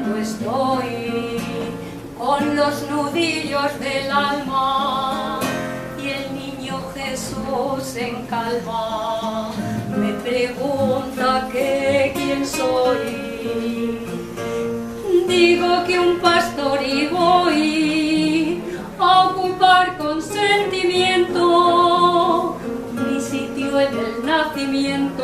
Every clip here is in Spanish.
contento estoy con los nudillos del alma, y el niño Jesús en calma me pregunta que quién soy. Digo que un pastor y voy a ocupar con sentimiento mi sitio en el nacimiento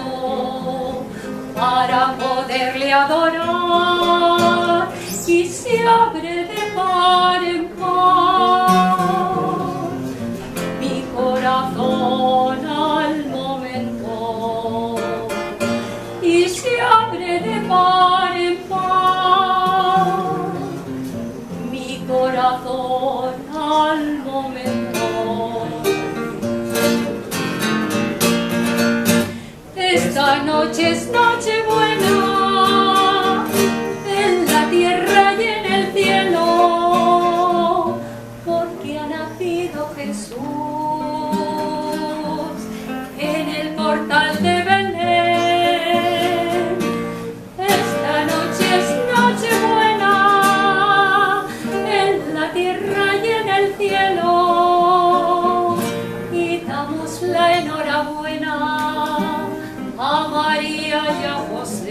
para poderle adorar, y se abre de par en par mi corazón al momento, y se abre de par en par mi corazón al momento. Esta noche es Nochebuena en la tierra y en el cielo, porque ha nacido Jesús en el portal de Belén. Esta noche es Nochebuena en la tierra y en el cielo, y damos la enhorabuena a María y a José.